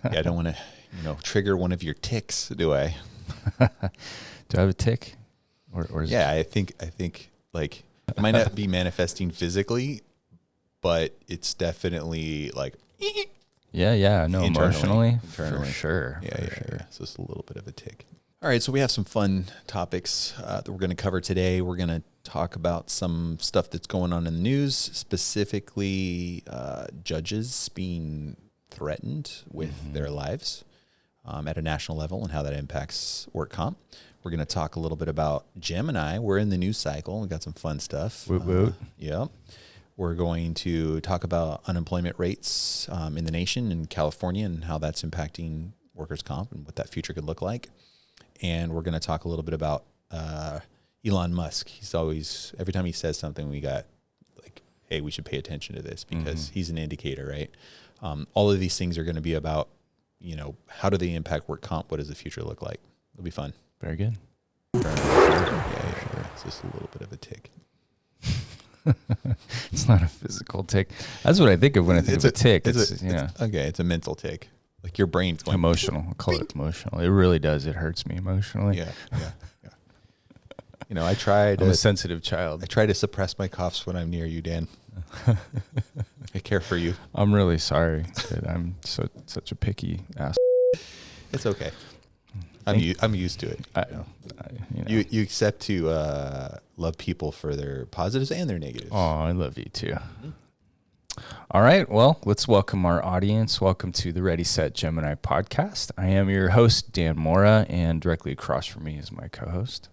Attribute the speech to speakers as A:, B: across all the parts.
A: Yeah, I don't want to, trigger one of your ticks, do I?
B: Do I have a tick? Or is
A: Yeah, I think like it might not be manifesting physically, but it's definitely like
B: Yeah, no,
A: internally.
B: for sure.
A: Yeah. So it's a little bit of a tick. All right, so we have some fun topics that we're going to cover today. We're going to talk about some stuff that's going on in the news, specifically judges being threatened with their lives at a national level and how that impacts work comp. We're going to talk a little bit about Gemini. We're in the news cycle. We got some fun stuff.
B: Woot woot.
A: Yeah. We're going to talk about unemployment rates in the nation in California and how that's impacting workers' comp and what that future could look like. And we're going to talk a little bit about Elon Musk. He's always, every time he says something, we got like, hey, we should pay attention to this because he's an indicator, right? All of these things are going to be about, how do they impact work comp? What does the future look like? It'll be fun.
B: Very good.
A: Yeah. It's just a little bit of a tick.
B: It's not a physical tick. That's what I think of when I think of a tick. It's
A: a mental tick. Like your brain's going
B: emotional. I'll call it emotional. It really does. It hurts me emotionally.
A: Yeah. I tried.
B: I'm a sensitive child.
A: I try to suppress my coughs when I'm near you, Dan. I care for you.
B: I'm really sorry that I'm such a picky ass.
A: It's okay. I'm used to it. You accept to love people for their positives and their negatives.
B: Oh, I love you too. Mm-hmm. All right. Well, let's welcome our audience. Welcome to the Ready, Set, Gemini podcast. I am your host, Dan Mora, and directly across from me is my co-host.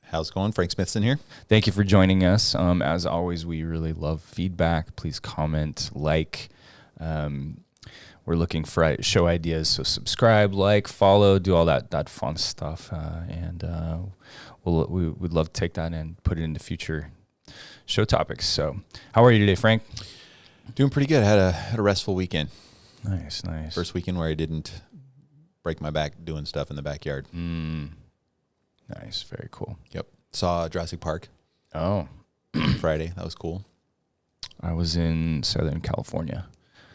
A: How's it going? Frank Smithson here.
B: Thank you for joining us. As always, we really love feedback. Please comment, like. We're looking for show ideas, so subscribe, like, follow, do all that fun stuff, and we would love to take that and put it into future show topics. So, how are you today, Frank?
A: Doing pretty good. I had a restful weekend.
B: Nice.
A: First weekend where I didn't break my back doing stuff in the backyard.
B: Nice, very cool.
A: Yep. Saw Jurassic Park.
B: Oh,
A: Friday. That was cool.
B: I was in Southern California.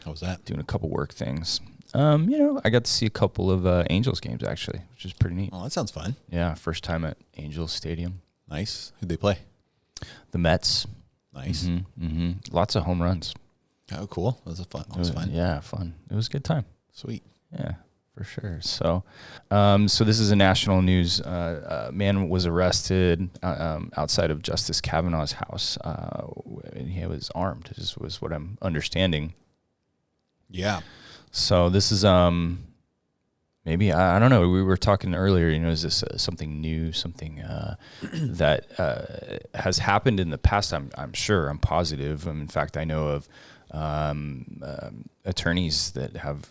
A: How was that?
B: Doing a couple work things. I got to see a couple of Angels games, actually, which is pretty neat.
A: Oh, that sounds fun.
B: Yeah, first time at Angels Stadium.
A: Nice. Who'd they play?
B: The Mets.
A: Nice.
B: Lots of home runs.
A: Oh, cool. That was fun.
B: Yeah, fun. It was a good time.
A: Sweet.
B: Yeah, for sure. So this is a national news. A man was arrested outside of Justice Kavanaugh's house. And he was armed. This was what I'm understanding.
A: Yeah.
B: So this is maybe I don't know. We were talking earlier. Is this something new? Something that has happened in the past? I'm sure. I'm positive. In fact, I know of attorneys that have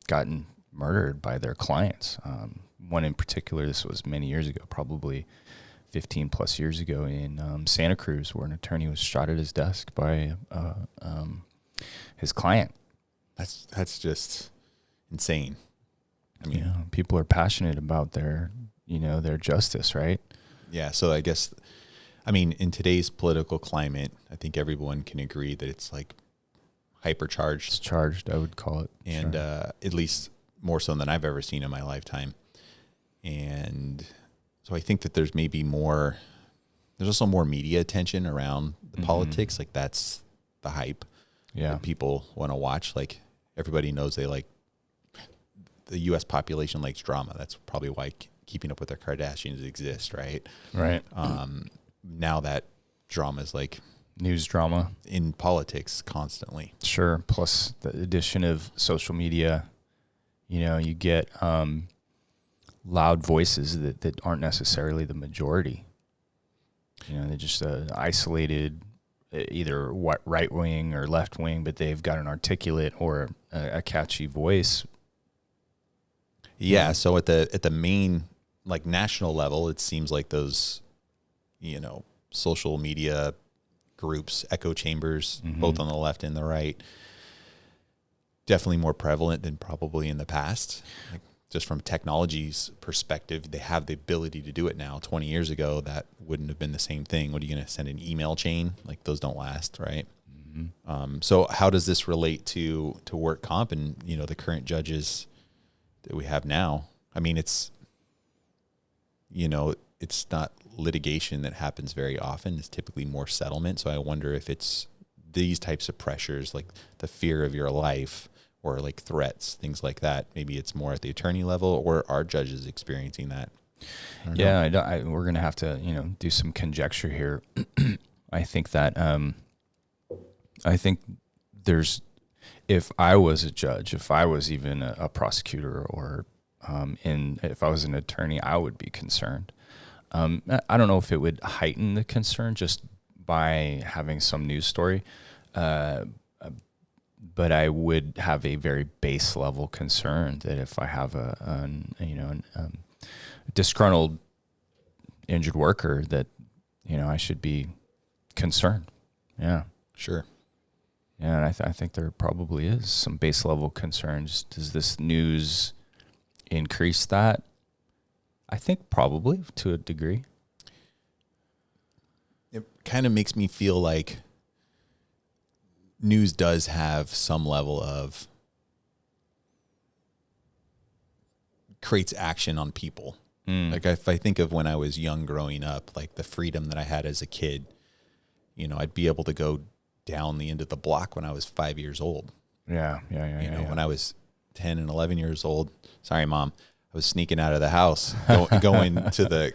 B: gotten murdered by their clients. One in particular. This was many years ago, probably 15 plus years ago, in Santa Cruz, where an attorney was shot at his desk by his client.
A: That's just insane. I mean,
B: people are passionate about their justice, right?
A: Yeah. So I guess, in today's political climate, I think everyone can agree that it's like hypercharged. It's
B: charged, I would call it.
A: And at least more so than I've ever seen in my lifetime. And so I think that there's also more media attention around the politics. Like that's the hype.
B: Yeah.
A: That people want to watch. Like everybody knows the U.S. population likes drama. That's probably why Keeping Up with the Kardashians exists, right?
B: Right.
A: Now that drama is like
B: news drama
A: in politics constantly.
B: Sure. Plus the addition of social media, you get loud voices that aren't necessarily the majority. They're just isolated, either right wing or left wing, but they've got an articulate or a catchy voice.
A: Yeah. So at the main national level, it seems like those, social media groups, echo chambers, both on the left and the right, definitely more prevalent than probably in the past. Just from technology's perspective, they have the ability to do it now. 20 years ago, that wouldn't have been the same thing. What are you going to send an email chain? Those don't last, right? So how does this relate to work comp and, the current judges that we have now? I mean, it's not litigation that happens very often. It's typically more settlement. So I wonder if it's these types of pressures, like the fear of your life or like threats, things like that. Maybe it's more at the attorney level, or are judges experiencing that?
B: We're going to have to, do some conjecture here. I think that, if I was a judge, if I was even a prosecutor, or if I was an attorney, I would be concerned. I don't know if it would heighten the concern just by having some news story, but I would have a very base level concern that if I have a disgruntled injured worker, that I should be concerned. Yeah,
A: sure.
B: Yeah, and I think there probably is some base level concerns. Does this news increase that? I think probably to a degree.
A: It kind of makes me feel like news does have some level of creates action on people. Like if I think of when I was young growing up, like the freedom that I had as a kid, I'd be able to go down the end of the block when I was 5 years old.
B: Yeah.
A: When I was 10 and 11 years old, sorry, Mom, I was sneaking out of the house, going to the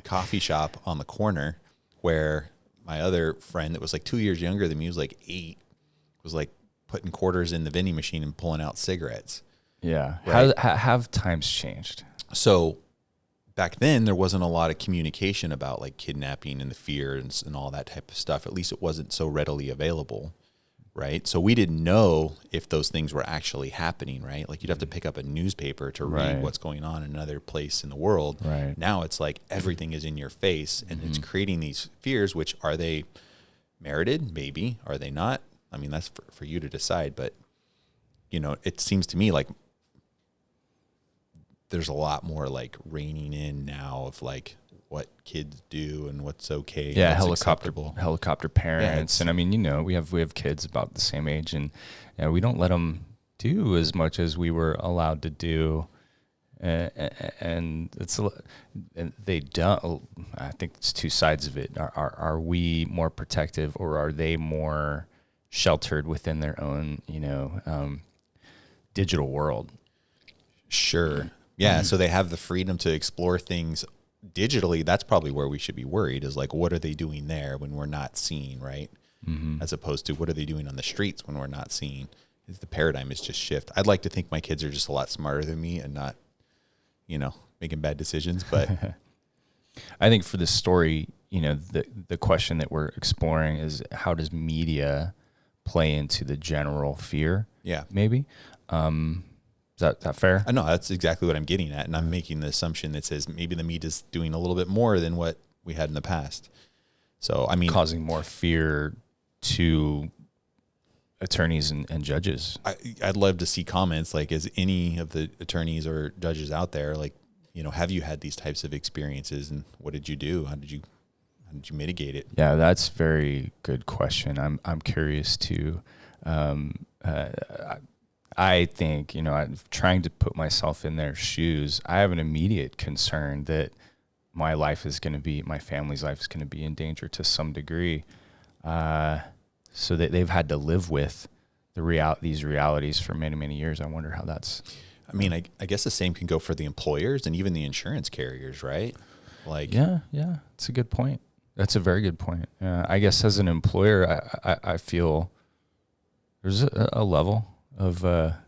A: coffee shop on the corner where my other friend that was like 2 years younger than me, was like 8, was like putting quarters in the vending machine and pulling out cigarettes.
B: Yeah.
A: Right?
B: Have times changed?
A: So back then there wasn't a lot of communication about like kidnapping and the fears and all that type of stuff. At least it wasn't so readily available. Right. So we didn't know if those things were actually happening. Right. Like you'd have to pick up a newspaper to read what's going on in another place in the world.
B: Right.
A: Now it's like everything is in your face, and it's creating these fears, which are they merited? Maybe. Are they not? I mean, that's for you to decide. But, it seems to me like there's a lot more like reining in now of like what kids do and what's okay.
B: Yeah,
A: what's
B: helicopter parents, and I mean, we have kids about the same age, and we don't let them do as much as we were allowed to do, and they don't. I think it's two sides of it. Are we more protective, or are they more sheltered within their own digital world?
A: Sure. Yeah. So they have the freedom to explore things digitally. That's probably where we should be worried, is like, what are they doing there when we're not seeing, right? As opposed to what are they doing on the streets when we're not seeing. The paradigm is just shift. I'd like to think my kids are just a lot smarter than me and not, making bad decisions. But
B: I think for this story, the question that we're exploring is, how does media play into the general fear?
A: Yeah.
B: Maybe. Is that fair?
A: No, that's exactly what I'm getting at. And I'm making the assumption that says maybe the media is doing a little bit more than what we had in the past. So, I mean,
B: causing more fear to attorneys and judges.
A: I'd love to see comments like, is any of the attorneys or judges out there, like, have you had these types of experiences, and what did you do? How did you mitigate it?
B: Yeah, that's a very good question. I'm curious too. I think, I'm trying to put myself in their shoes. I have an immediate concern that my family's life is going to be in danger to some degree. So that they've had to live with these realities for many, many years. I wonder how that's.
A: I mean, I guess the same can go for the employers and even the insurance carriers, right? Like,
B: yeah, it's a good point. That's a very good point. I guess as an employer, I feel there's a level of of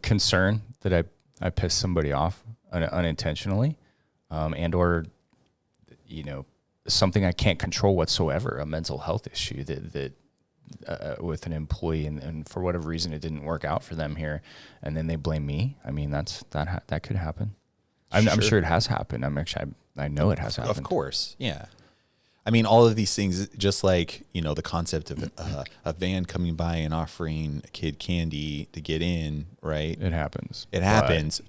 B: concern that I piss somebody off unintentionally, and or something I can't control whatsoever, a mental health issue that with an employee, and for whatever reason it didn't work out for them here, and then they blame me. I mean, that could happen. I'm sure it has happened. I know it has happened.
A: Of course, yeah. I mean, all of these things, just like, the concept of a van coming by and offering a kid candy to get in, right?
B: It happens.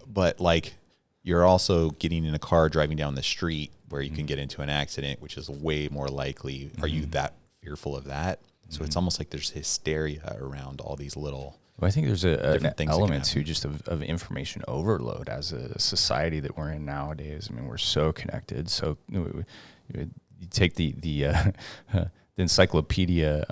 A: But like, you're also getting in a car driving down the street where you can get into an accident, which is way more likely. Are you that fearful of that. So it's almost like there's hysteria around all these little.
B: Well, I think there's an
A: different things that can
B: element too,
A: happen.
B: just of information overload as a society that we're in nowadays. I mean, we're so connected. So you take the encyclopedia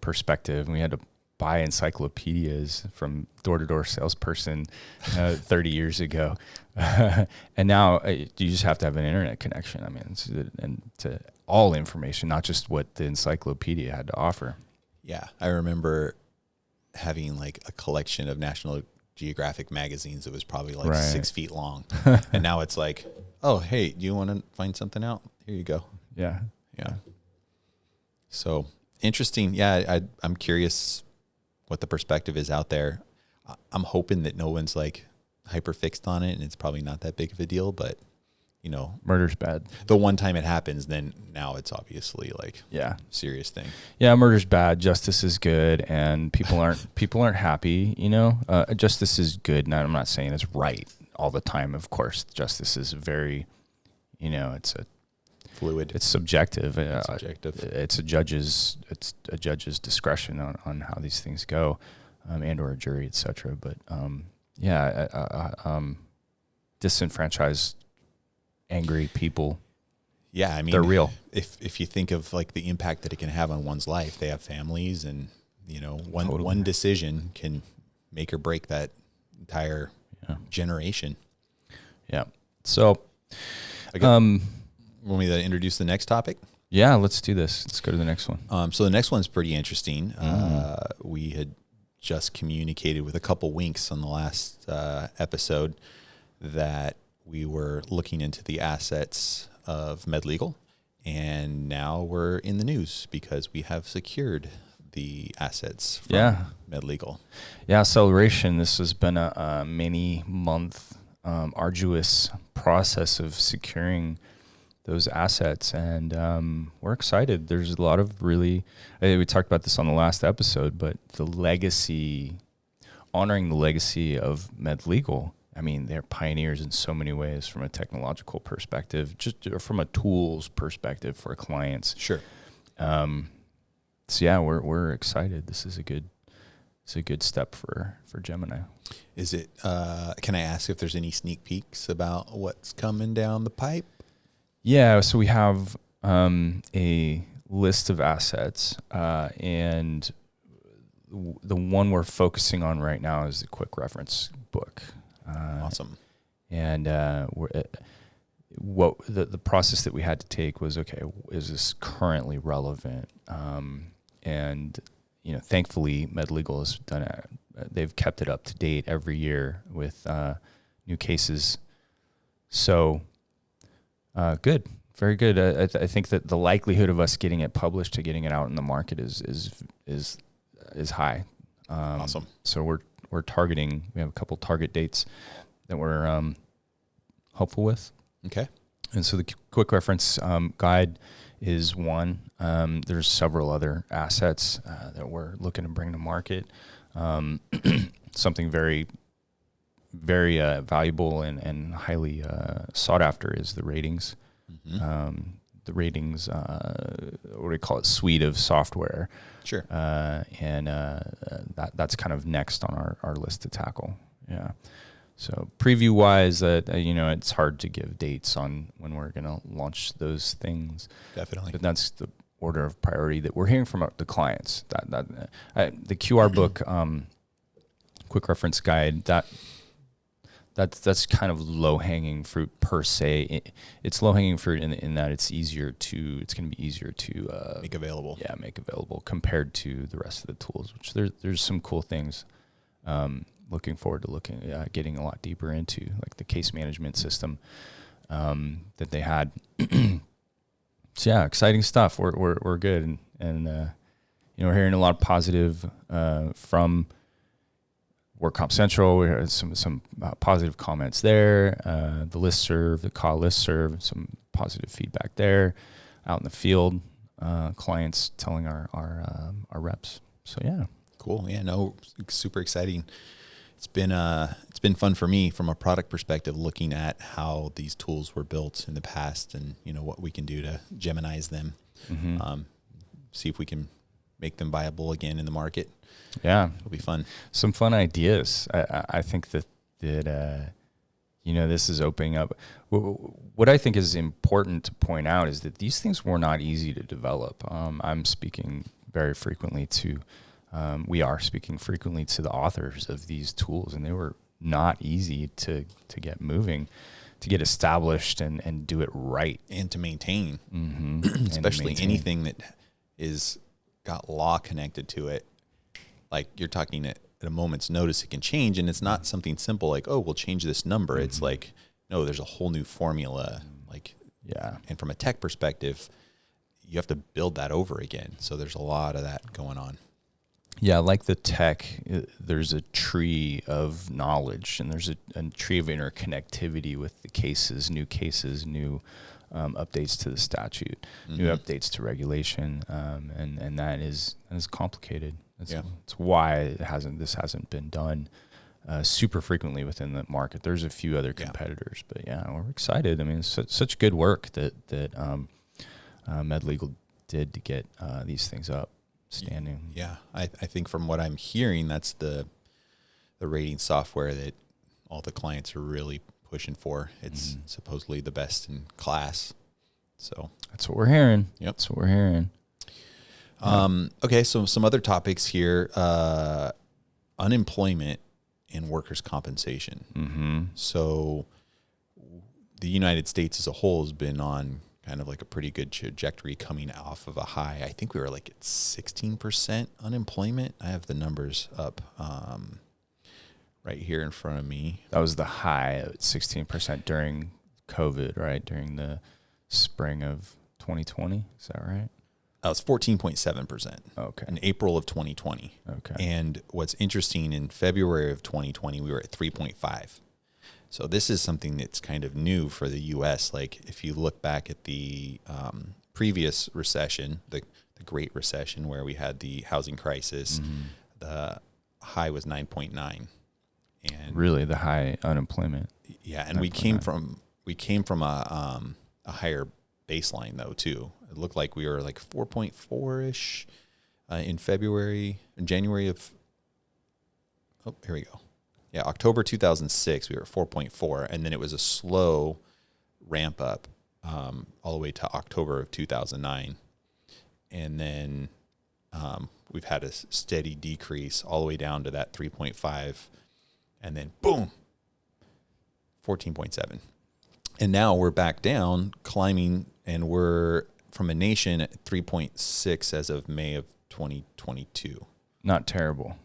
B: perspective, and we had to buy encyclopedias from door-to-door salesperson 30 years ago, and now you just have to have an internet connection. I mean, and to all information, not just what the encyclopedia had to offer.
A: Yeah, I remember having like a collection of National Geographic magazines that was probably like 6 feet long. And now it's like, oh, hey, do you want to find something out? Here you go.
B: Yeah.
A: Yeah. So interesting. Yeah, I'm curious what the perspective is out there. I'm hoping that no one's like hyper fixed on it and it's probably not that big of a deal, but you know,
B: Murder's bad.
A: the one time it happens, then now it's obviously like
B: Yeah.
A: serious thing.
B: Yeah, murder's bad. Justice is good, and people aren't happy. You know, justice is good. Now, I'm not saying it's right all the time. Of course, justice is very, you know, it's
A: Fluid.
B: it's subjective.
A: Subjective.
B: It's a judge's discretion on how these things go, and or a jury, etc. But disenfranchised, angry people.
A: Yeah, I mean,
B: they're real.
A: If you think of like the impact that it can have on one's life, they have families, and you know, one decision can make or break that entire generation.
B: Yeah. So,
A: want me to introduce the next topic?
B: Yeah, let's do this. Let's go to the next one.
A: So the next one's pretty interesting. We had just communicated with a couple winks on the last episode that we were looking into the assets of MedLegal, and now we're in the news because we have secured the assets from MedLegal.
B: Yeah, celebration. This has been a many month arduous process of securing those assets, and we're excited. There's a lot of really, we talked about this on the last episode, but honoring the legacy of MedLegal. I mean, they're pioneers in so many ways from a technological perspective, just from a tools perspective for clients.
A: Sure.
B: So yeah, we're excited. This is a good step for Gemini.
A: Is it? Can I ask if there's any sneak peeks about what's coming down the pipe?
B: Yeah. So we have a list of assets, and the one we're focusing on right now is the quick reference book.
A: Awesome.
B: And what the process that we had to take was, okay, is this currently relevant? And you know, thankfully, MedLegal has done it. They've kept it up to date every year with new cases. So good, very good. I think that the likelihood of us getting it published to getting it out in the market is high.
A: Awesome.
B: So we're targeting. We have a couple target dates that we're hopeful with.
A: Okay.
B: And so the quick reference guide is one. There's several other assets that we're looking to bring to market. Something very, very valuable and highly sought after is the ratings.
A: Mm-hmm.
B: The ratings, what do we call it, suite of software.
A: Sure.
B: And that's kind of next on our list to tackle. Yeah. So preview-wise, it's hard to give dates on when we're going to launch those things.
A: Definitely.
B: But that's the order of priority that we're hearing from the clients. The QR book, quick reference guide, that's kind of low-hanging fruit per se. It's low-hanging fruit in that it's going to be easier to
A: make available.
B: Yeah, make available compared to the rest of the tools, which there's some cool things. Looking forward to getting a lot deeper into, like the case management system that they had. So yeah, exciting stuff. We're good, and we're hearing a lot of positive from WorkComp Central. We heard some positive comments there. The listserv, the call listserv, some positive feedback there. Out in the field, clients telling our reps. So yeah,
A: cool. Yeah, no, super exciting. It's been fun for me from a product perspective, looking at how these tools were built in the past, and what we can do to Geminize them.
B: Mm-hmm.
A: see if we can make them viable again in the market.
B: Yeah.
A: It'll be fun.
B: Some fun ideas. I think that this is opening up. What I think is important to point out is that these things were not easy to develop. I'm speaking very frequently we are speaking frequently to the authors of these tools, and they were not easy to get moving, to get established and do it right.
A: And to maintain,
B: Mm-hmm.
A: especially anything that is got law connected to it. Like you're talking at a moment's notice, it can change, and it's not something simple like, oh, we'll change this number. Mm-hmm. It's like, no, there's a whole new formula. Like,
B: yeah.
A: And from a tech perspective, you have to build that over again. So there's a lot of that going on.
B: Yeah, like the tech, there's a tree of knowledge, and there's a tree of interconnectivity with the cases, new updates to the statute, mm-hmm. new updates to regulation, and that is complicated. That's why this hasn't been done super frequently within the market. There's a few other competitors, but we're excited. I mean, it's such good work that MedLegal did to get these things up. Standing.
A: Yeah, I think from what I'm hearing, that's the rating software that all the clients are really pushing for. It's supposedly the best in class. So
B: that's what we're hearing.
A: Yep.
B: That's what we're hearing.
A: Okay, so some other topics here. Unemployment and workers' compensation.
B: Mm-hmm. So
A: the United States as a whole has been on kind of like a pretty good trajectory coming off of a high. I think we were like at 16% unemployment. I have the numbers up right here in front of me.
B: That was the high at 16% during COVID, right? During the spring of 2020. Is that right?
A: That was 14.7%.
B: Okay.
A: In April of 2020.
B: Okay.
A: And what's interesting, in February of 2020, we were at 3.5. So this is something that's kind of new for the U.S. Like if you look back at the previous recession, the Great Recession, where we had the housing crisis, the high was 9.9. And
B: really, the high unemployment.
A: Yeah, and we came from a higher baseline though too. It looked like we were like 4.4-ish in January of. Oh, here we go. Yeah, October 2006, we were at 4.4, and then it was a slow ramp up all the way to October of 2009. And then we've had a steady decrease all the way down to that 3.5, and then boom, 14.7. And now we're back down, climbing, and we're from a nation at 3.6 as of May of 2022.
B: Not terrible.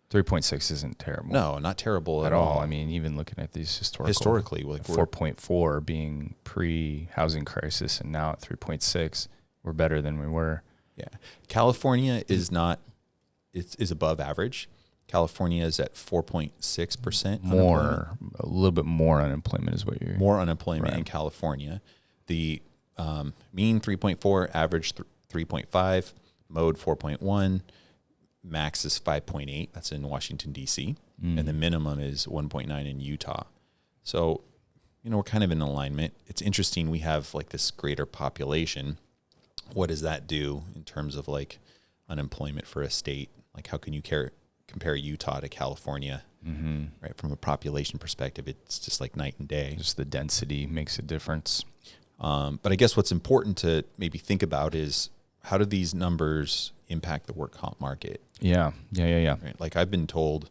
B: 3.6 isn't terrible.
A: No, not terrible at all.
B: I mean, even looking at these
A: historically, like
B: 4.4 being pre-housing crisis, and now at 3.6, we're better than we were.
A: Yeah, California is not; it's above average. California is at 4.6%.
B: A little bit more unemployment is what you're.
A: More unemployment in California. The mean 3.4, average 3.5, mode 4.1. Max is 5.8. That's in Washington, D.C. And the minimum is 1.9 in Utah. So, we're kind of in alignment. It's interesting. We have like this greater population. What does that do in terms of like unemployment for a state? Like how can you compare Utah to California? Right. From a population perspective, it's just like night and day.
B: Just the density makes a difference.
A: But I guess what's important to maybe think about is how do these numbers impact the work comp market?
B: Yeah.
A: Right? Like I've been told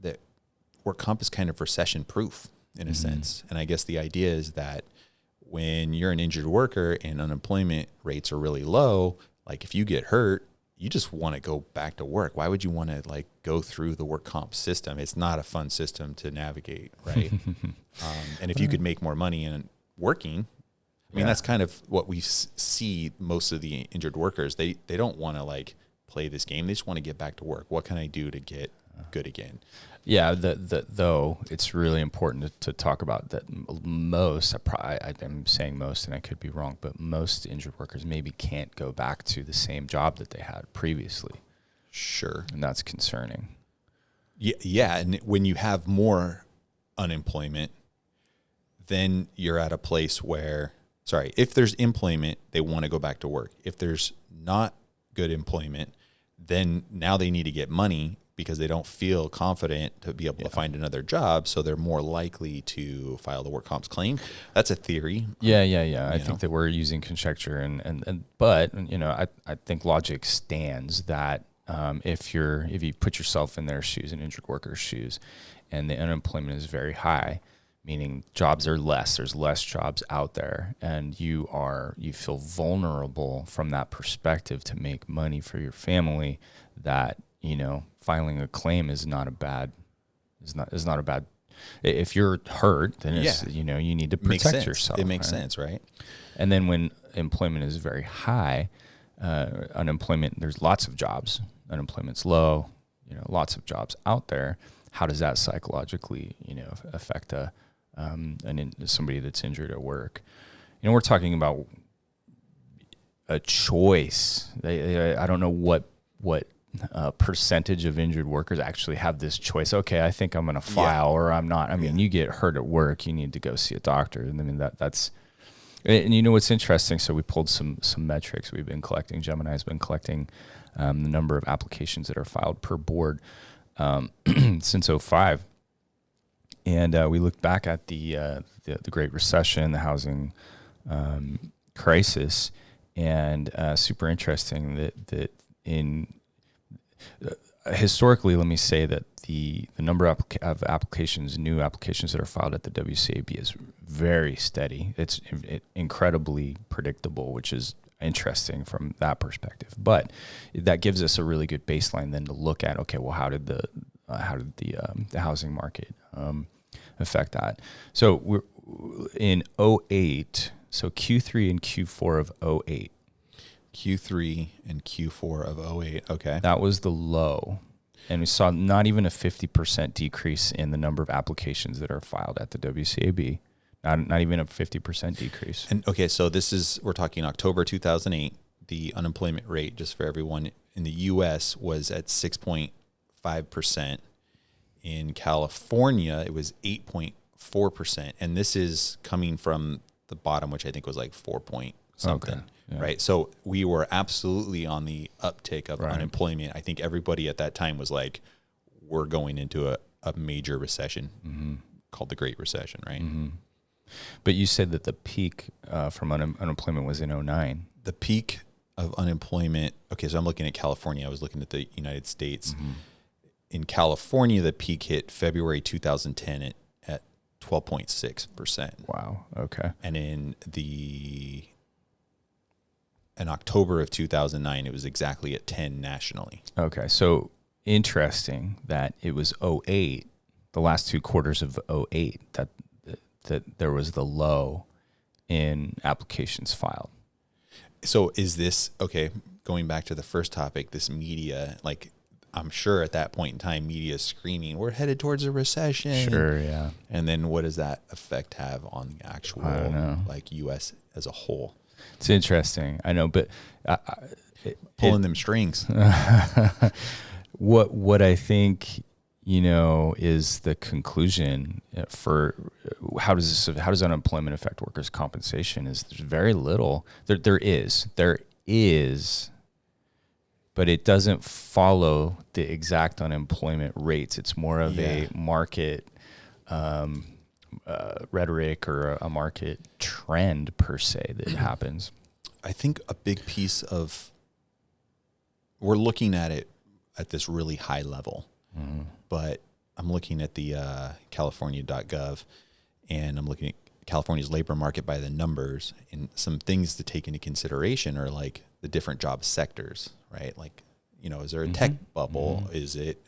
A: that work comp is kind of recession proof in a sense. And I guess the idea is that when you're an injured worker and unemployment rates are really low, like if you get hurt, you just want to go back to work. Why would you want to like go through the work comp system? It's not a fun system to navigate, right? And if you could make more money in working, I mean, that's kind of what we see most of the injured workers. They don't want to like play this game. They just want to get back to work. What can I do to get good again?
B: Yeah, though it's really important to talk about that most, I'm saying most and I could be wrong, but most injured workers maybe can't go back to the same job that they had previously.
A: Sure.
B: And that's concerning.
A: Yeah, and when you have more unemployment, then you're at a place where, if there's employment, they want to go back to work. If there's not good employment, then now they need to get money because they don't feel confident to be able to find another job. So they're more likely to file the work comps claim. That's a theory.
B: Yeah. I think that we're using conjecture but I think logic stands that if you put yourself in their shoes, an injured worker's shoes, and the unemployment is very high, meaning jobs are less, there's less jobs out there, and you feel vulnerable from that perspective to make money for your family, that, filing a claim is not a bad, if you're hurt, then it's, you need to protect yourself.
A: It makes sense, right?
B: And then when employment is very high, unemployment, there's lots of jobs, unemployment's low, lots of jobs out there. How does that psychologically, affect somebody that's injured at work? We're talking about a choice. I don't know what percentage of injured workers actually have this choice. Okay, I think I'm going to file or I'm not. I mean, you get hurt at work, you need to go see a doctor. And I mean, that's, and what's interesting, so we pulled some metrics we've been collecting. Gemini's been collecting the number of applications that are filed per board since 2005. And we looked back at the Great Recession, the housing crisis, and super interesting that in historically, let me say that the number of applications, new applications that are filed at the WCAB is very steady. It's incredibly predictable, which is interesting from that perspective. But that gives us a really good baseline then to look at. Okay, well, how did the housing market affect that? So we're in 2008. So Q3 and Q4 of 2008.
A: Q3 and Q4 of 2008. Okay.
B: That was the low. And we saw not even a 50% decrease in the number of applications that are filed at the WCAB. Not even a 50% decrease.
A: And okay, so we're talking October 2008. The unemployment rate, just for everyone, in the U.S. was at 6.5%. In California, it was 8.4%. And this is coming from the bottom, which I think was like 4 point something. Okay. Yeah. Right. So we were absolutely on the uptick of unemployment. I think everybody at that time was like, we're going into a major recession called the Great Recession. Right.
B: Mm-hmm. But you said that the peak from unemployment was in 2009.
A: The peak of unemployment. Okay. So I'm looking at California. I was looking at the United States. Mm-hmm. In California, the peak hit February 2010 at 12.6%.
B: Wow. Okay.
A: And in October of 2009, it was exactly at 10 nationally.
B: Okay, so interesting that it was 2008, the last 2 quarters of 2008, that there was the low in applications filed.
A: So is this, okay, going back to the first topic, this media, like I'm sure at that point in time, media is screaming, we're headed towards a recession.
B: Sure, yeah.
A: And then what does that effect have on the actual like U.S. as a whole?
B: It's interesting. I know, but
A: pulling them strings.
B: What I think, is the conclusion for how does unemployment affect workers' compensation is there's very little. There is, but it doesn't follow the exact unemployment rates. It's more of a market rhetoric or a market trend per se that happens.
A: I think a big piece of, we're looking at it at this really high level, but I'm looking at the California.gov and I'm looking at California's labor market by the numbers, and some things to take into consideration are like the different job sectors, right? Like, is there a tech bubble? Is it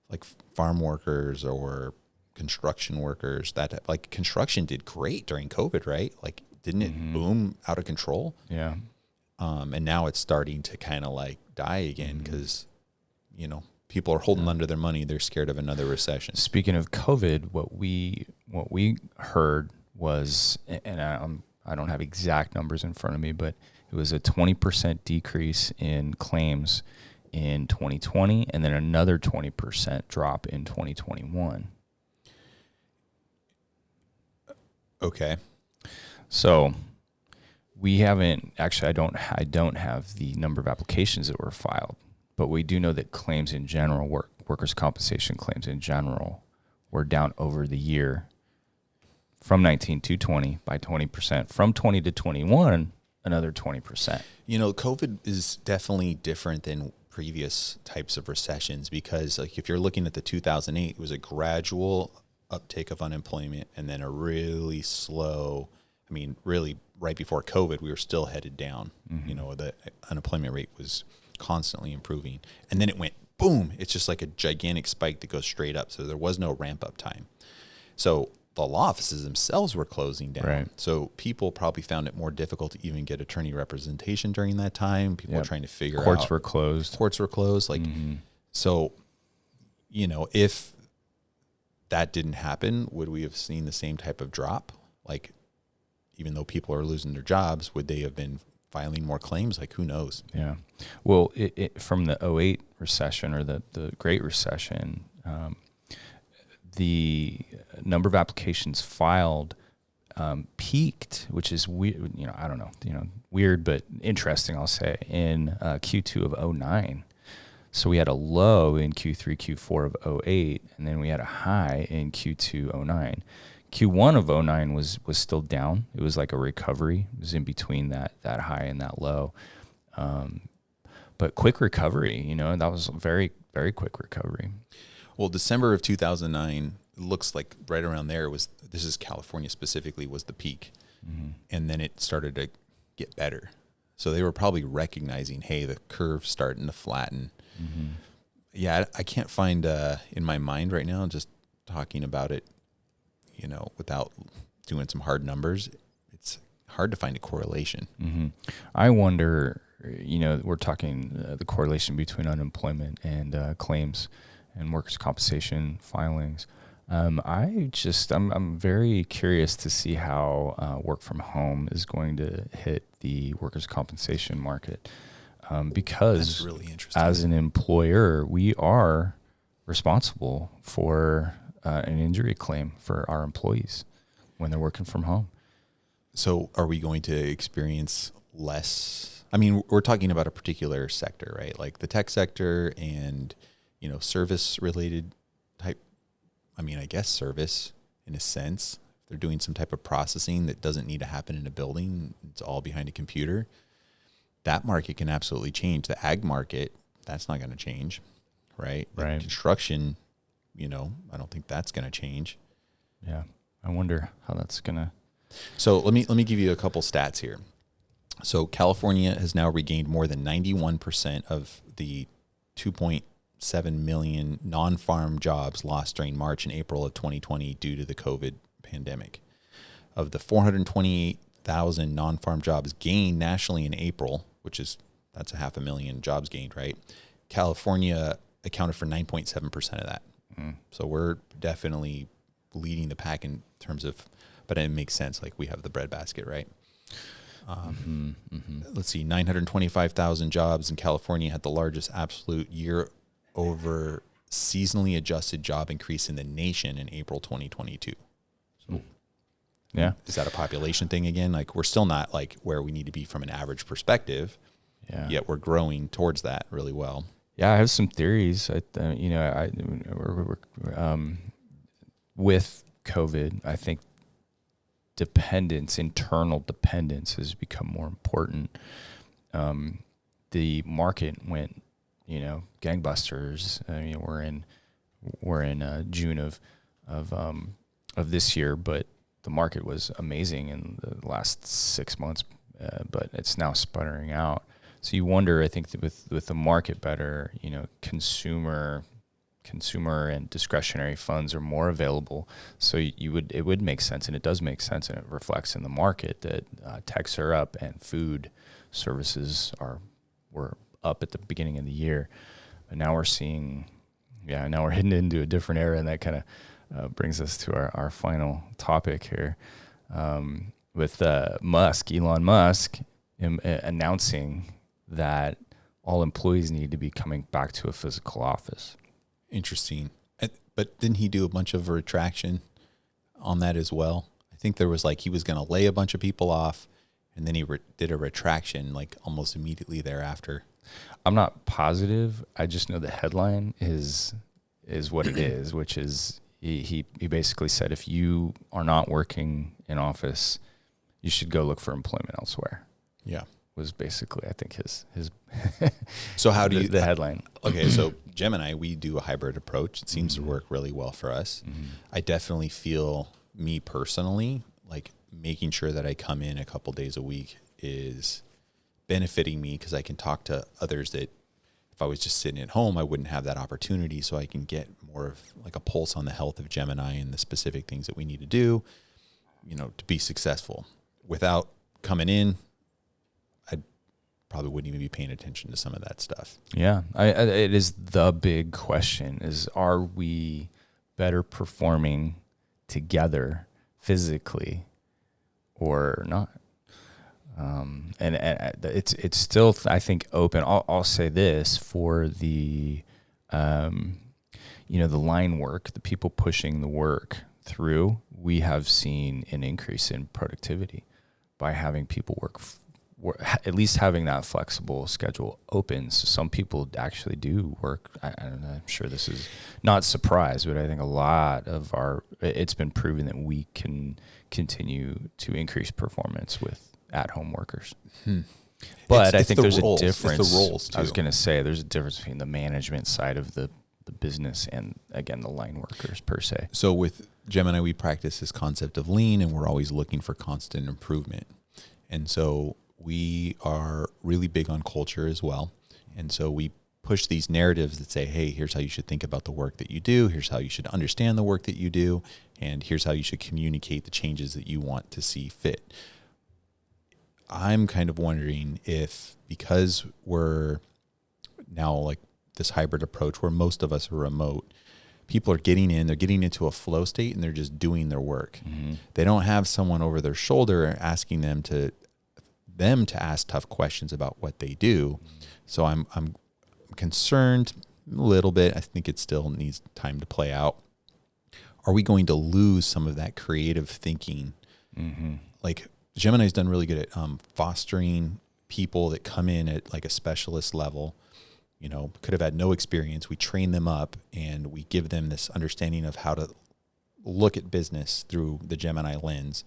A: like farm workers or construction workers? That like construction did great during COVID, right? Like, didn't it boom out of control?
B: Yeah.
A: And now it's starting to kind of like die again because, people are holding under their money. They're scared of another recession.
B: Speaking of COVID, what we heard was, and I don't have exact numbers in front of me, but it was a 20% decrease in claims in 2020 and then another 20% drop in 2021.
A: Okay.
B: So We haven't actually. I don't have the number of applications that were filed, but we do know that claims in general, workers' compensation claims in general, were down over the year from 19 to 20 by 20%. From 20 to 21, another 20%.
A: You know, COVID is definitely different than previous types of recessions because, like, if you're looking at the 2008, it was a gradual uptake of unemployment and then a really slow. I mean, really, right before COVID, we were still headed down. You know, the unemployment rate was constantly improving. And then it went boom. It's just like a gigantic spike that goes straight up. So there was no ramp up time. So the law offices themselves were closing down.
B: Right.
A: So people probably found it more difficult to even get attorney representation during that time. People were trying to figure out.
B: Courts were closed.
A: Courts were closed. Like, so, you know, if that didn't happen, would we have seen the same type of drop? Like, even though people are losing their jobs, would they have been filing more claims? Like, who knows?
B: Yeah. Well, from the '08 recession or the Great Recession, the number of applications filed peaked, which is weird. You know, I don't know. You know, weird but interesting. I'll say in Q2 of '09. So we had a low in Q3, Q4 of '08, and then we had a high in Q2 '09. Q1 of '09 was still down. It was like a recovery. It was in between that high and that low. But quick recovery, you know, that was a very, very quick recovery.
A: Well, December of 2009, it looks like right around there this is California specifically, was the peak. And then it started to get better. So they were probably recognizing, hey, the curve's starting to flatten. Yeah, I can't find in my mind right now, just talking about it, you know, without doing some hard numbers, it's hard to find a correlation.
B: I wonder, you know, we're talking the correlation between unemployment and claims and workers' compensation filings. I'm very curious to see how work from home is going to hit the workers' compensation market. Because
A: That's really interesting.
B: As an employer, we are responsible for an injury claim for our employees when they're working from home.
A: So are we going to experience less? I mean, we're talking about a particular sector, right? Like the tech sector and, you know, service related type. I mean, I guess service in a sense. They're doing some type of processing that doesn't need to happen in a building. It's all behind a computer. That market can absolutely change. The ag market, that's not going to change, right?
B: Right.
A: The construction, you know, I don't think that's going to change.
B: Yeah. I wonder how that's going to.
A: So let me give you a couple stats here. So California has now regained more than 91% of the 2.7 million non-farm jobs lost during March and April of 2020 due to the COVID pandemic. Of the 428,000 non-farm jobs gained nationally in April, that's 500,000 jobs gained, right? California accounted for 9.7% of that. So we're definitely leading the pack in terms of, but it makes sense. Like we have the breadbasket, right? Let's see, 925,000 jobs in California had the largest absolute year over seasonally adjusted job increase in the nation in April 2022. So
B: Yeah.
A: is that a population thing again? Like we're still not like where we need to be from an average perspective, yet we're growing towards that really well.
B: Yeah, I have some theories. With COVID, I think internal dependence has become more important. The market went, you know, gangbusters. I mean, we're in June of this year, but the market was amazing in the last 6 months, but it's now sputtering out. So you wonder, I think that with the market better, you know, consumer and discretionary funds are more available. So it would make sense, and it does make sense, and it reflects in the market that techs are up and food services were up at the beginning of the year. But now we're heading into a different era, and that kind of brings us to our final topic here with Elon Musk announcing that all employees need to be coming back to a physical office.
A: Interesting. But didn't he do a bunch of retraction on that as well? I think there was like he was going to lay a bunch of people off, and then he did a retraction like almost immediately thereafter.
B: I'm not positive. I just know the headline is what it is, which is he basically said if you are not working in office, you should go look for employment elsewhere.
A: Yeah.
B: Was basically, I think, his
A: So how do you
B: the headline?
A: Okay, so Gemini, we do a hybrid approach. It seems to work really well for us. I definitely feel, me personally, like making sure that I come in a couple days a week is benefiting me, because I can talk to others that if I was just sitting at home, I wouldn't have that opportunity. So I can get more of like a pulse on the health of Gemini and the specific things that we need to do, to be successful. Without coming in, I probably wouldn't even be paying attention to some of that stuff.
B: Yeah, it is the big question: is are we better performing together physically or not? And it's still, I think, open. I'll say this for the the line work, the people pushing the work through. We have seen an increase in productivity by having people work at least having that flexible schedule open. So some people actually do work. I don't know, I'm sure this is not surprise, but I think a lot of it's been proven that we can continue to increase performance with at-home workers. But I think there's a difference.
A: It's the roles too.
B: I was going to say there's a difference between the management side of the business and, again, the line workers per se.
A: So with Gemini, we practice this concept of lean, and we're always looking for constant improvement. And so we are really big on culture as well. And so we push these narratives that say, hey, here's how you should think about the work that you do. Here's how you should understand the work that you do. And here's how you should communicate the changes that you want to see fit. I'm kind of wondering if, because we're now like this hybrid approach where most of us are remote, people are getting into a flow state and they're just doing their work. They don't have someone over their shoulder asking them to ask tough questions about what they do. So I'm concerned a little bit. I think it still needs time to play out. Are we going to lose some of that creative thinking? Like Gemini's done really good at fostering people that come in at like a specialist level, could have had no experience. We train them up and we give them this understanding of how to look at business through the Gemini lens.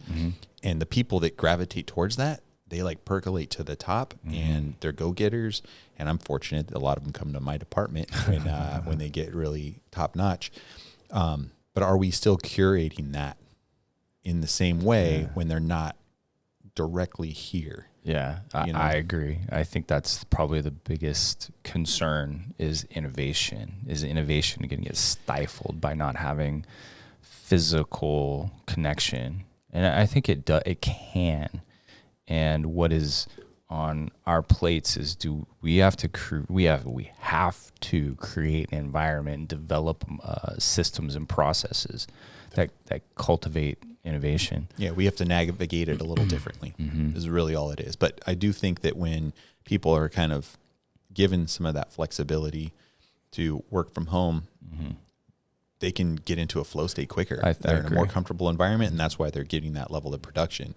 A: And the people that gravitate towards that, they like percolate to the top and they're go-getters. And I'm fortunate that a lot of them come to my department when they get really top notch. But are we still curating that in the same way when they're not directly here?
B: Yeah, I agree. I think that's probably the biggest concern is innovation. Is innovation going to get stifled by not having physical connection? And I think it can. And what is on our plates is we have to create an environment and develop systems and processes that cultivate innovation.
A: Yeah, we have to navigate it a little differently. Is really all it is. But I do think that when people are kind of given some of that flexibility to work from home, they can get into a flow state quicker. They're in a more comfortable environment, and that's why they're getting that level of production.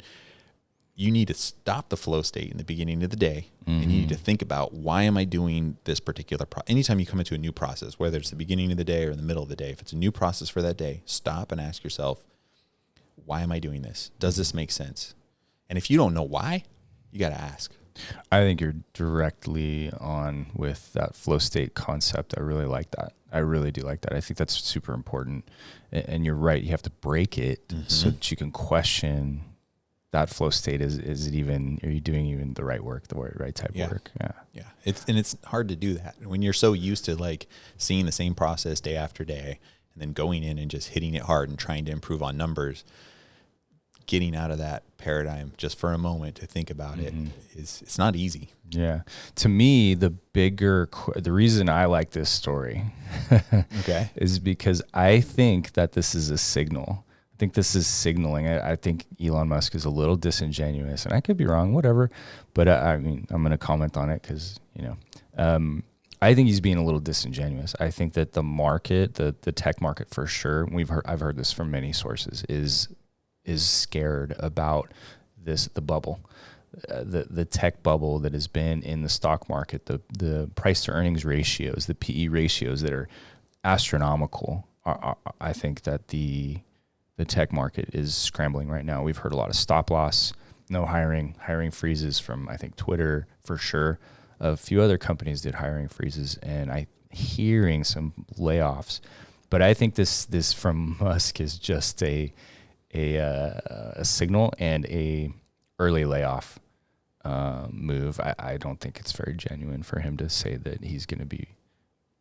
A: You need to stop the flow state in the beginning of the day, and you need to think about, why am I doing this particular anytime you come into a new process, whether it's the beginning of the day or in the middle of the day, if it's a new process for that day, stop and ask yourself, why am I doing this? Does this make sense? And if you don't know why, you got to ask.
B: I think you're directly on with that flow state concept. I really like that. I really do like that. I think that's super important. And you're right. You have to break it so that you can question that flow state. Are you doing even the right work, the right type of work?
A: Yeah. It's hard to do that when you're so used to like seeing the same process day after day and then going in and just hitting it hard and trying to improve on numbers. Getting out of that paradigm just for a moment to think about it it's not easy.
B: Yeah. To me, the reason I like this story is because I think that this is a signal. I think this is signaling. I think Elon Musk is a little disingenuous, and I could be wrong, whatever. But I'm going to comment on it because, I think he's being a little disingenuous. I think that the market, the tech market for sure, I've heard this from many sources, is scared about the bubble, the tech bubble that has been in the stock market, the price to earnings ratios, the PE ratios that are astronomical. I think that the tech market is scrambling right now. We've heard a lot of stop loss, no hiring freezes from, I think, Twitter for sure. A few other companies did hiring freezes, and I hearing some layoffs. But I think this from Musk is just a signal and a early layoff move. I don't think it's very genuine for him to say that he's going to be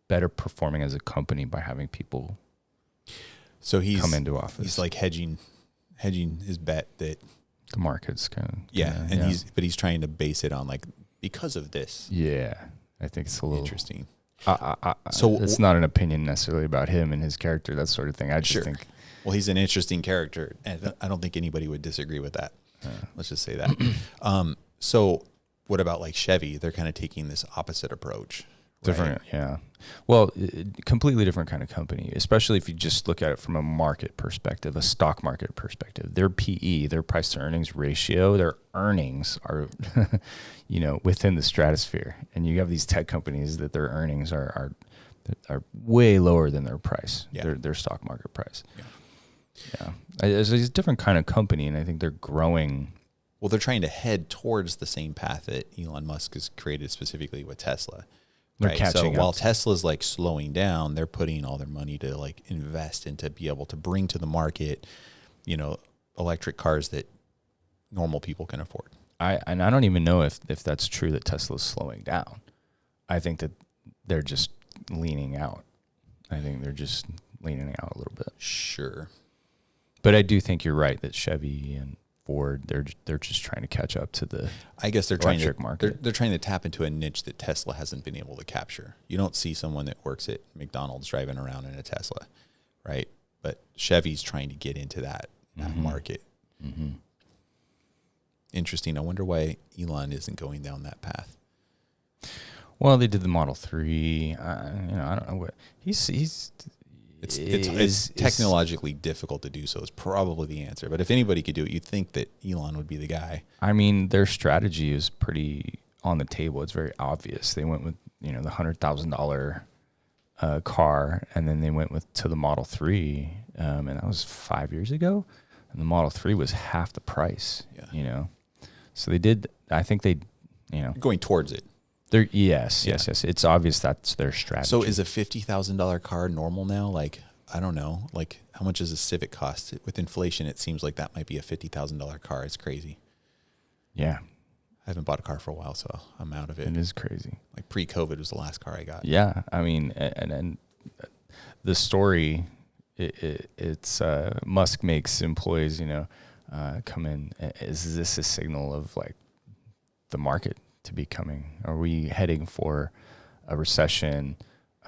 B: better performing as a company by having people come into office.
A: He's like hedging his bet that
B: the market's kind of
A: he's trying to base it on like because of this.
B: Yeah, I think it's a little
A: interesting.
B: So it's not an opinion necessarily about him and his character, that sort of thing. I just think.
A: Well, he's an interesting character, and I don't think anybody would disagree with that. Let's just say that. So what about like Chevy? They're kind of taking this opposite approach.
B: Different,
A: right?
B: Yeah. Well, completely different kind of company, especially if you just look at it from a market perspective, a stock market perspective. Their PE, their price to earnings ratio, their earnings are, within the stratosphere. And you have these tech companies that their earnings are way lower than their price, their stock market price. Yeah. It's a different kind of company, and I think they're growing.
A: Well, they're trying to head towards the same path that Elon Musk has created specifically with Tesla.
B: They're catching
A: up. While
B: up.
A: Tesla's like slowing down, they're putting all their money to like invest and to be able to bring to the market, electric cars that normal people can afford.
B: I don't even know if that's true that Tesla's slowing down. I think that they're just leaning out. I think they're just leaning out a little bit.
A: Sure.
B: But I do think you're right that Chevy and Ford, they're just trying to catch up to the electric market.
A: They're trying to tap into a niche that Tesla hasn't been able to capture. You don't see someone that works at McDonald's driving around in a Tesla, right? But Chevy's trying to get into that market.
B: Mm-hmm.
A: Interesting. I wonder why Elon isn't going down that path.
B: Well, they did the Model 3. I don't know what
A: It's technologically difficult to do so is probably the answer. But if anybody could do it, you'd think that Elon would be the guy.
B: I mean, their strategy is pretty on the table. It's very obvious. They went with, the $100,000 car, and then they went to the Model 3, and that was 5 years ago. And the Model 3 was half the price, So they did, I think they,
A: Going towards it.
B: Yes. It's obvious that's their strategy.
A: So is a $50,000 car normal now? Like, I don't know. Like, how much does a Civic cost? With inflation, it seems like that might be a $50,000 car. It's crazy.
B: Yeah.
A: I haven't bought a car for a while, so I'm out of it.
B: It is crazy.
A: Like pre-COVID was the last car I got.
B: Yeah. I mean, and the story, it's Musk makes employees, come in. Is this a signal of like the market to be coming? Are we heading for a recession?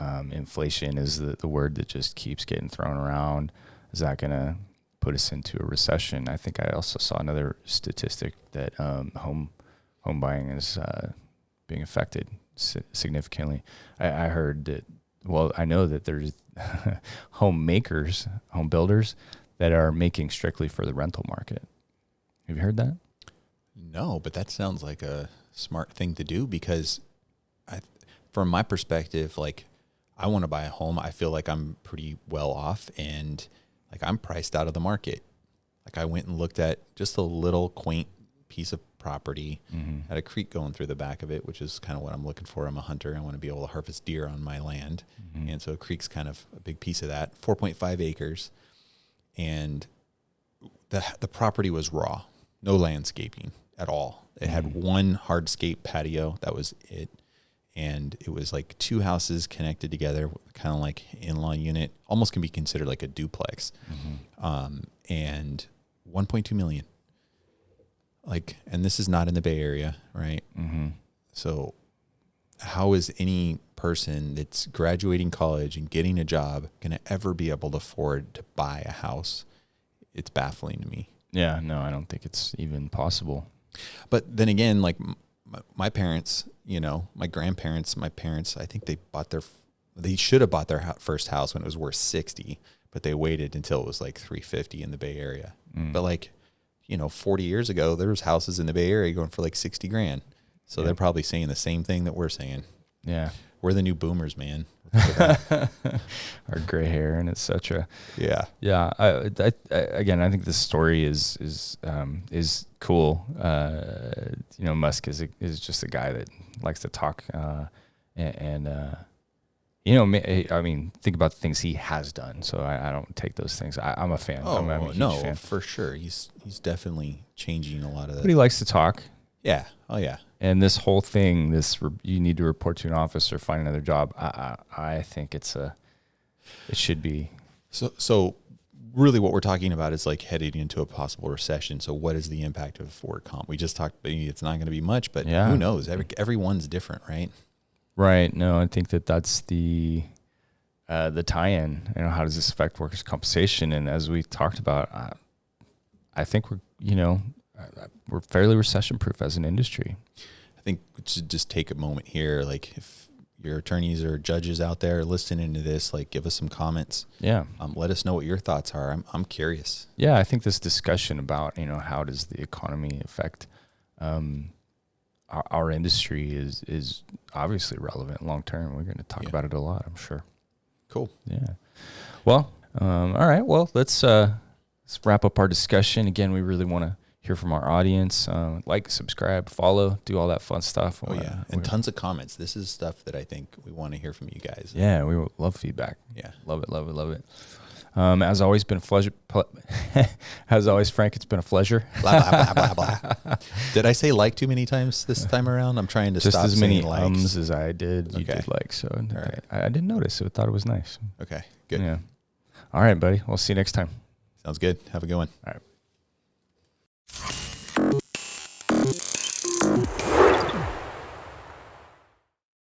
B: Inflation is the word that just keeps getting thrown around. Is that going to put us into a recession? I think I also saw another statistic that home buying is being affected significantly. I heard that. Well, I know that there's home builders that are making strictly for the rental market. Have you heard that?
A: No, but that sounds like a smart thing to do because from my perspective, like I want to buy a home. I feel like I'm pretty well off and like I'm priced out of the market. Like I went and looked at just a little quaint piece of property, had a creek going through the back of it, which is kind of what I'm looking for. I'm a hunter. I want to be able to harvest deer on my land. And so a creek's kind of a big piece of that, 4.5 acres. And the property was raw, no landscaping at all. It had one hardscape patio. That was it. And it was like two houses connected together, kind of like in-law unit, almost can be considered like a duplex. And 1.2 million. Like, and this is not in the Bay Area, right? So how is any person that's graduating college and getting a job going to ever be able to afford to buy a house? It's baffling to me.
B: Yeah, no, I don't think it's even possible.
A: But then again, like my parents, my grandparents, my parents, I think they should have bought their first house when it was worth 60, but they waited until it was like 350 in the Bay Area. But like, 40 years ago, there was houses in the Bay Area going for like 60 grand. So they're probably saying the same thing that we're saying.
B: Yeah.
A: We're the new boomers, man.
B: Our gray hair and etc.
A: Yeah.
B: Yeah. Again, I think this story is cool. Musk is just a guy that likes to talk, I mean, think about the things he has done. So I don't take those things. I'm a fan. I'm a huge fan.
A: For sure. He's definitely changing a lot of that.
B: But he likes to talk.
A: Yeah. Oh yeah.
B: And this whole thing, you need to report to an office or find another job. I think it should be.
A: So really what we're talking about is like heading into a possible recession. So what is the impact of work comp? We just talked, it's not going to be much, but who knows? Everyone's different, right?
B: Right. No, I think that's the tie-in. How does this affect workers' compensation? And as we talked about, I think we're fairly recession-proof as an industry.
A: I think we should just take a moment here. Like if your attorneys or judges out there listening to this, like give us some comments.
B: Yeah.
A: Let us know what your thoughts are. I'm curious.
B: Yeah. I think this discussion about, how does the economy affect our industry is obviously relevant long-term. We're going to talk about it a lot, I'm sure.
A: Cool.
B: Yeah. Well, all right. Well, let's wrap up our discussion. Again, we really want to hear from our audience. Like, subscribe, follow, do all that fun stuff.
A: Oh, yeah. And tons of comments. This is stuff that I think we want to hear from you guys.
B: Yeah, we love feedback.
A: Yeah.
B: Love it, love it, love it. As always, been a pleasure. As always, Frank, it's been a pleasure.
A: Blah, blah, blah, blah, blah. Did I say like too many times this time around? I'm trying to
B: just
A: stop
B: as many
A: saying likes.
B: as I did. You did like, so right. I didn't notice. So I thought it was nice.
A: Okay, good.
B: Yeah. All right, buddy. We'll see you next time.
A: Sounds good. Have a good one.
B: All right.